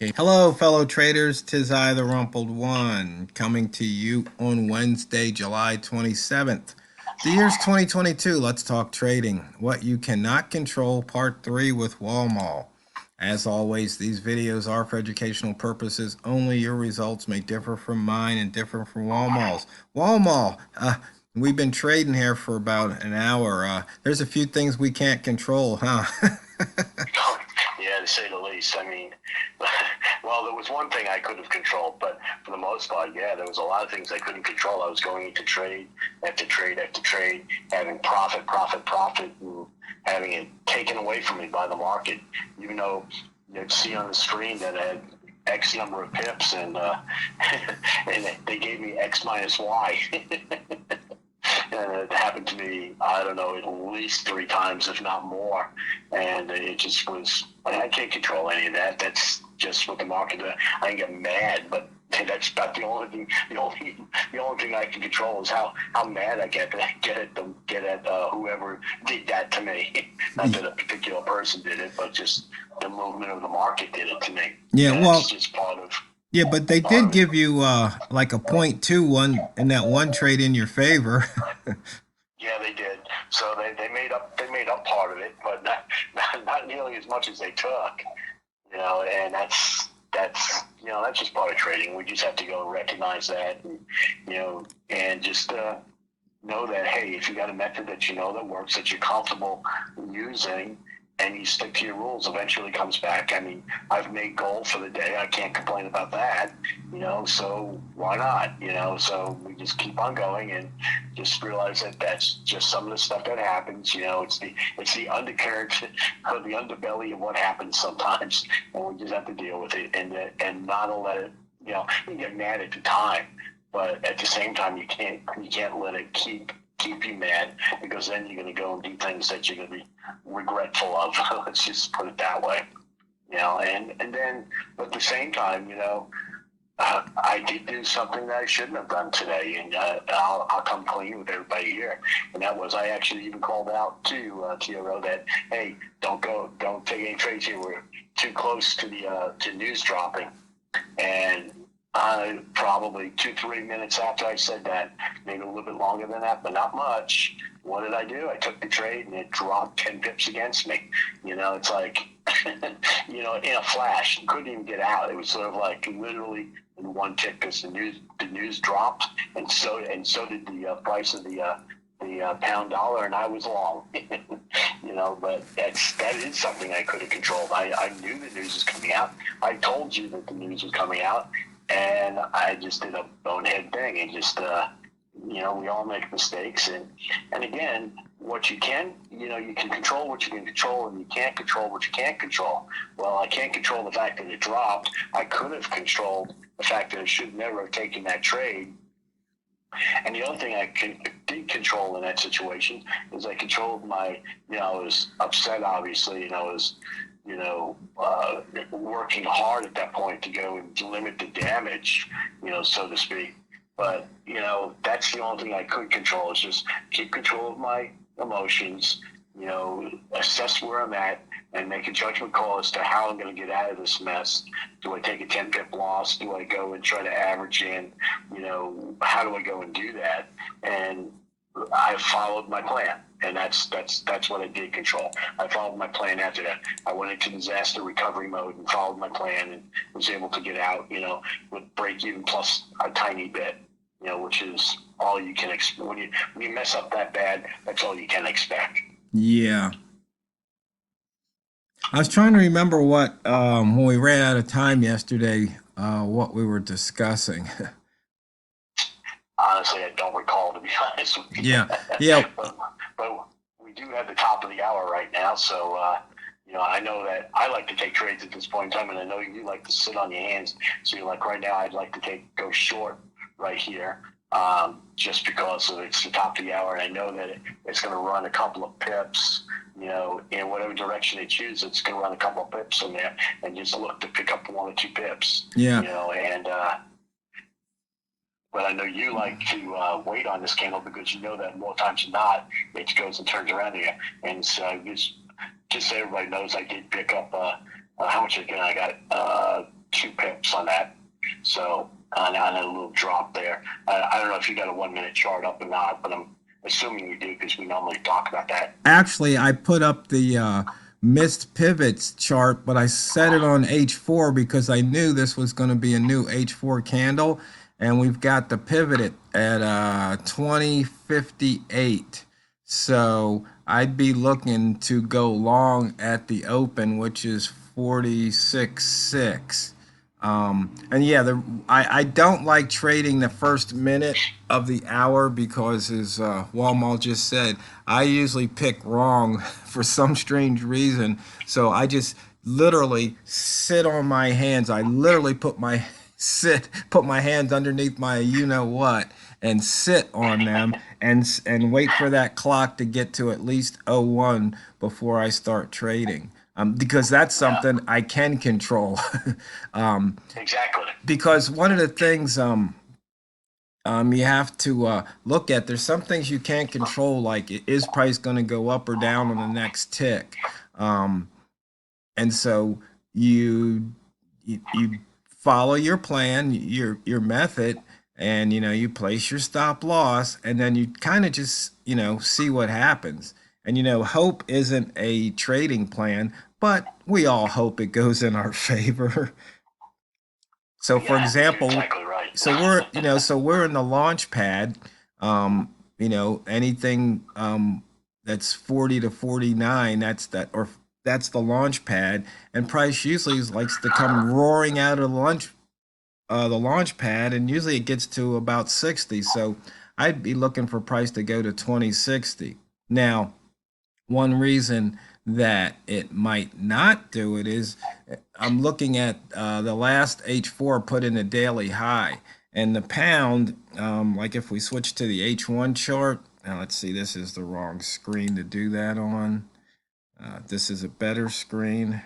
Okay. Hello, fellow traders. Tis I, the Rumpled One, coming to you on Wednesday, July 27th. The year's 2022. Let's talk trading. What you cannot control, part 3 with Walmal. As always, these videos are for educational purposes only. Your results may differ from mine and differ from Walmal's. Walmal, we've been trading here for about an hour. There's a few things we can't control, huh? Yeah, to say the least. I mean, well, there was one thing I could have controlled, but for the most part, yeah, there was a lot of things I couldn't control. I was going into trade after trade after trade, having profit, and having it taken away from me by the market. Even though you'd see on the screen that I had X number of pips, and and they gave me X minus Y. And it happened to me, I don't know, at least 3 times, if not more. And it just was, I can't control any of that. That's just what the market does. I can get mad, but that's about the only thing. The only thing I can control is how mad I get at whoever did that to me. Not that a particular person did it, but just the movement of the market did it to me. Yeah, And that's well, just part of yeah, but they part did of it. give you like a 0.21 in that one trade in your favor. Yeah, they did. So they made up part of it, but not nearly as much as they took. And that's just part of trading. We just have to go and recognize that, and just know that, hey, if you got a method that you know that works, that you're comfortable using, and you stick to your rules, eventually comes back. I mean, I've made gold for the day. I can't complain about that, so why not? So we just keep on going and just realize that that's just some of the stuff that happens. It's the undercurrent or the underbelly of what happens sometimes, and we just have to deal with it and not let it, you get mad at the time, but at the same time, you can't let it keep you mad, because then you're going to go and do things that you're going to be regretful of. Let's just put it that way. And then at the same time, I did do something that I shouldn't have done today, and I'll come clean with everybody here. And that was, I actually even called out to TRO that, hey, don't take any trades here. We're too close to the to news dropping. And probably 2-3 minutes after I said that, maybe a little bit longer than that, but not much. What did I do? I took the trade and it dropped 10 pips against me. It's like, in a flash, couldn't even get out. It was sort of like literally in one tick, because the news dropped, and so did the price of the pound dollar, and I was long. But that is something I could have controlled. I knew the news was coming out. I told you that the news was coming out, and I just did a bonehead thing, and just we all make mistakes, and again, what you can control what you can control, and you can't control what you can't control. Well, I can't control the fact that it dropped. I could have controlled the fact that I should never have taken that trade. And the other thing I did control in that situation is I controlled my, I was upset, obviously, and I was, working hard at that point to go and limit the damage, so to speak. But, that's the only thing I could control, is just keep control of my emotions, assess where I'm at, and make a judgment call as to how I'm going to get out of this mess. Do I take a 10 pip loss? Do I go and try to average in? How do I go and do that? And I followed my plan, and that's what I did control. I followed my plan after that. I went into disaster recovery mode and followed my plan, and was able to get out, with break even plus a tiny bit, which is all you can expect. When you mess up that bad, that's all you can expect. Yeah. I was trying to remember what, when we ran out of time yesterday, what we were discussing. Honestly, I don't recall, to be honest with you. Yeah. Yeah. but we do have the top of the hour right now, so I know that I like to take trades at this point in time, and I know you like to sit on your hands. So you're like, right now, I'd like to go short right here, just because it's the top of the hour, and I know that it's going to run a couple of pips. In whatever direction they choose, it's going to run a couple of pips in there, and just look to pick up 1 or 2 pips. Yeah. And but I know you like to wait on this candle, because you know that more times than not, it goes and turns around here. And so just so everybody knows, I did pick up, how much again? I got pips on that. So on a little drop there. I don't know if you got a 1 minute chart up or not, but I'm assuming you do because we normally talk about that. Actually, I put up the missed pivots chart, but I set it on H4 because I knew this was going to be a new H4 candle, and we've got the pivot at 2058. So I'd be looking to go long at the open, which is 46.6. And yeah, I don't like trading the first minute of the hour because, as Walmal just said, I usually pick wrong for some strange reason. So I just literally sit on my hands. I literally put my hands underneath my you know what and sit on them and wait for that clock to get to at least 01 before I start trading. Because that's something I can control. Exactly. Because one of the things you have to look at, there's some things you can't control, like is price going to go up or down on the next tick, and so you follow your plan, your method, and you place your stop loss, and then you kind of just see what happens. And hope isn't a trading plan, but we all hope it goes in our favor. So for example, exactly right. so we're in the launch pad. Anything that's 40 to 49, that's the launch pad, and price usually likes to come roaring out of the launch pad, and usually it gets to about 60. So I'd be looking for price to go to 2060. Now, one reason that it might not do it is I'm looking at the last H4 put in a daily high, and the pound, like if we switch to the H1 chart, now let's see, this is the wrong screen to do that on. This is a better screen.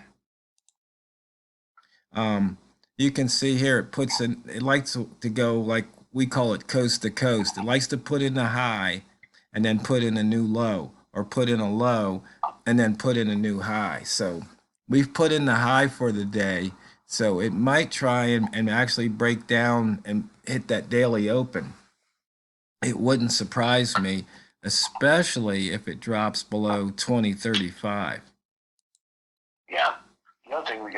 You can see here it likes to go, like we call it, coast to coast. It likes to put in a high and then put in a new low, or put in a low and then put in a new high. So we've put in the high for the day. So it might try and actually break down and hit that daily open. It wouldn't surprise me, especially if it drops below 2035. Yeah. The other thing we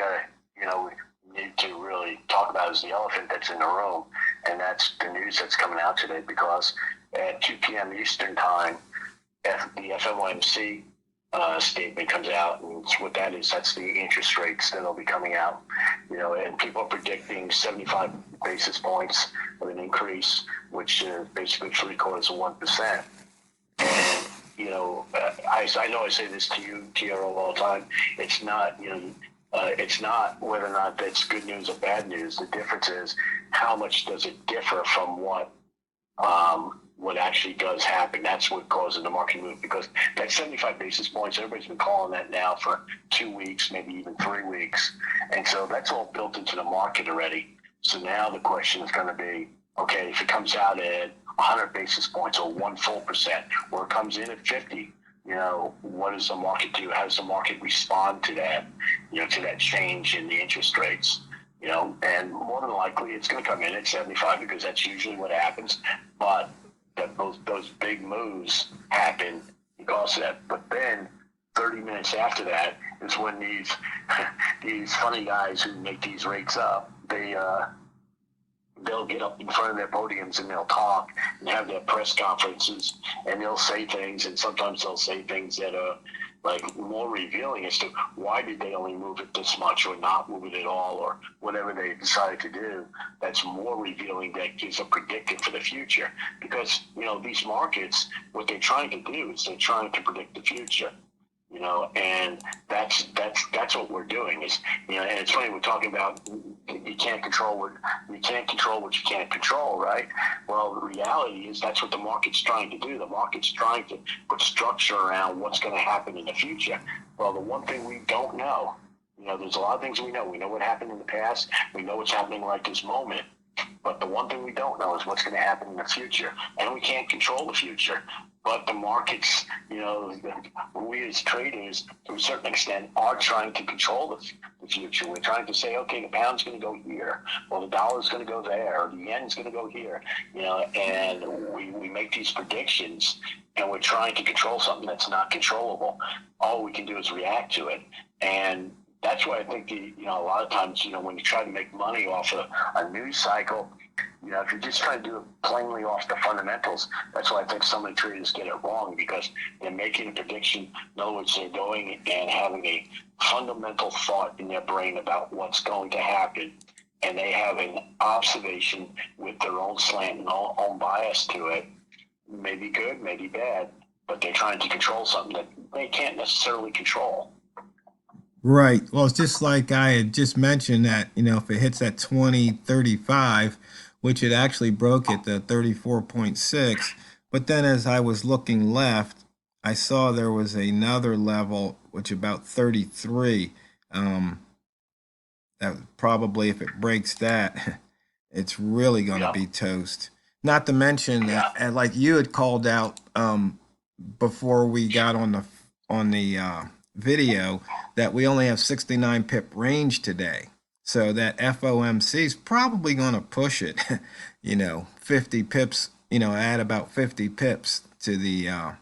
need to really talk about is the elephant that's in the room, and that's the news that's coming out today, because at 2 p.m. Eastern time, the FOMC statement comes out, and what that is, that's the interest rates that'll be coming out. And people are predicting 75 basis points of an increase, which is basically 0.75%. And I know I say this to you, Tiero, all the time. It's not it's not whether or not that's good news or bad news. The difference is how much does it differ from what actually does happen. That's what causes the market move, because that 75 basis points, everybody's been calling that now for 2 weeks, maybe even 3 weeks. And so that's all built into the market already. So now the question is going to be, okay, if it comes out at 100 basis points or 1% or it comes in at 50, what does the market do? How does the market respond to that, to that change in the interest rates? And more than likely it's going to come in at 75, because that's usually what happens. But those big moves happen because of that. But then 30 minutes after that is when these funny guys who make these rates up, they'll get up in front of their podiums and they'll talk and have their press conferences, and they'll say things, and sometimes they'll say things that are like more revealing as to why did they only move it this much or not move it at all, or whatever they decided to do. That's more revealing, that gives a predictor for the future, because these markets, what they're trying to do is they're trying to predict the future. And that's what we're doing is, and it's funny, we're talking about you can't control what you can't control, right? Well, the reality is that's what the market's trying to do. The market's trying to put structure around what's going to happen in the future. Well, the one thing we don't know, there's a lot of things we know. We know what happened in the past. We know what's happening right this moment. But the one thing we don't know is what's going to happen in the future. And we can't control the future. But the markets, we as traders, to a certain extent, are trying to control the the future. We're trying to say, okay, the pound's going to go here, or the dollar's going to go there, or the yen's going to go here, and we make these predictions, and we're trying to control something that's not controllable. All we can do is react to it. And that's why I think a lot of times, when you try to make money off a news cycle, if you're just trying to do it plainly off the fundamentals, that's why I think some of the traders get it wrong, because they're making a prediction. In other words, they're going and having a fundamental thought in their brain about what's going to happen, and they have an observation with their own slant and own bias to it. Maybe good, maybe bad, but they're trying to control something that they can't necessarily control. Right. Well, it's just like I had just mentioned that, if it hits at 2035, which it actually broke at the 34.6, but then as I was looking left, I saw there was another level, which about 33. That probably, if it breaks that, it's really going to be toast. Not to mention that, and like you had called out before we got on the video, that we only have 69 pip range today. So that FOMC is probably going to push it, 50 pips, add about 50 pips to the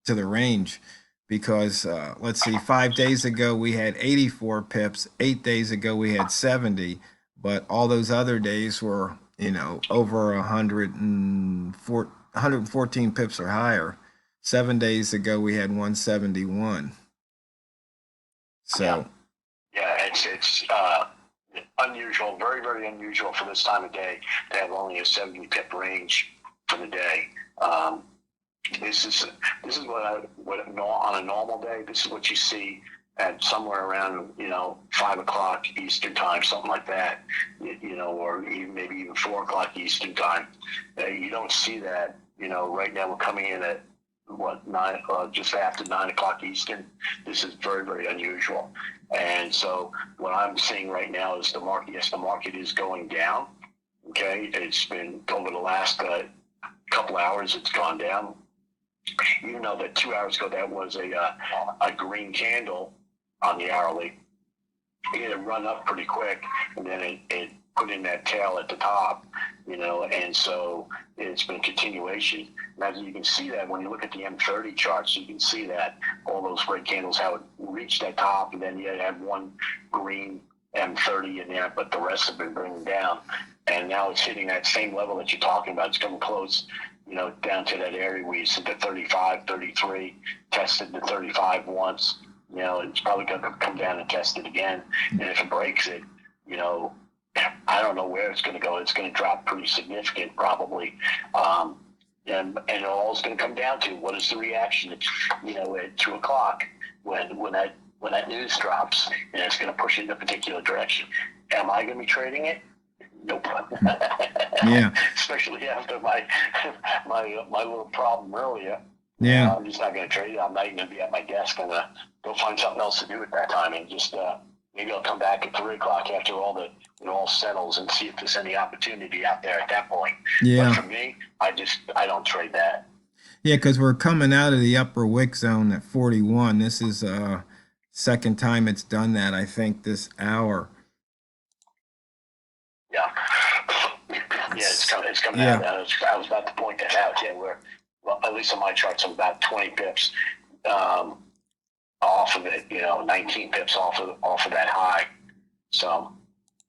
range, because let's see, 5 days ago we had 84 pips, 8 days ago we had 70, but all those other days were, over 114 pips or higher. 7 days ago we had 171. So it's unusual, very, very unusual for this time of day to have only a 70 pip range for the day. This is what on a normal day, this is what you see at somewhere around 5 o'clock Eastern time, something like that, or maybe even 4 o'clock Eastern time. You don't see that. Right now we're coming in at just after 9 o'clock Eastern. This is very, very unusual. And so what I'm seeing right now is the market is going down. Okay, it's been over the last couple hours, it's gone down. You know that 2 hours ago that was a green candle on the hourly. It had run up pretty quick, and then it put in that tail at the top, and so it's been continuation. Now you can see that when you look at the M30 charts, you can see that all those red candles, how it reached that top, and then you had one green M30 in there, but the rest have been bringing down. And now it's hitting that same level that you're talking about. It's coming close, down to that area where you see the 35, 33, tested the 35 once. It's probably going to come down and test it again. And if it breaks it, I don't know where it's going to go. It's going to drop pretty significant, probably. And all it's going to come down to, what is the reaction at 2 o'clock when that news drops, and it's going to push it in a particular direction. Am I going to be trading it? Nope. Yeah. Especially after my little problem earlier. Yeah. I'm just not going to trade it. I'm not even going to be at my desk. I'm going to go find something else to do at that time, and just maybe I'll come back at 3 o'clock after it all settles, and see if there's any opportunity out there at that point. Yeah. But for me, I don't trade that. Yeah, because we're coming out of the upper wick zone at 41. This is second time it's done that, I think, this hour. Yeah. It's coming out. I was about to point that out. Yeah, well, at least on my charts, I'm about 20 pips off of it. 19 pips off of that high. So,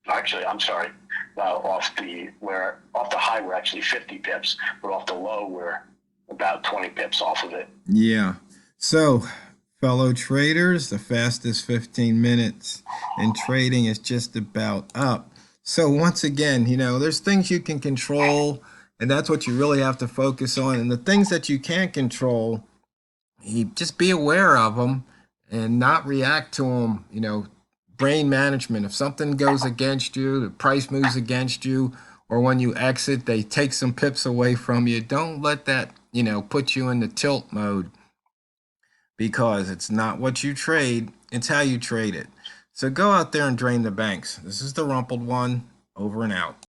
actually, I'm sorry. Off the high, we're actually 50 pips, but off the low, we're about 20 pips off of it. Yeah. So, fellow traders, the fastest 15 minutes in trading is just about up. So once again, there's things you can control, and that's what you really have to focus on. And the things that you can't control, you just be aware of them and not react to them. Brain management. If something goes against you, the price moves against you, or when you exit, they take some pips away from you. Don't let that, put you in the tilt mode, because it's not what you trade, it's how you trade it. So go out there and drain the banks. This is the Rumpled One, over and out.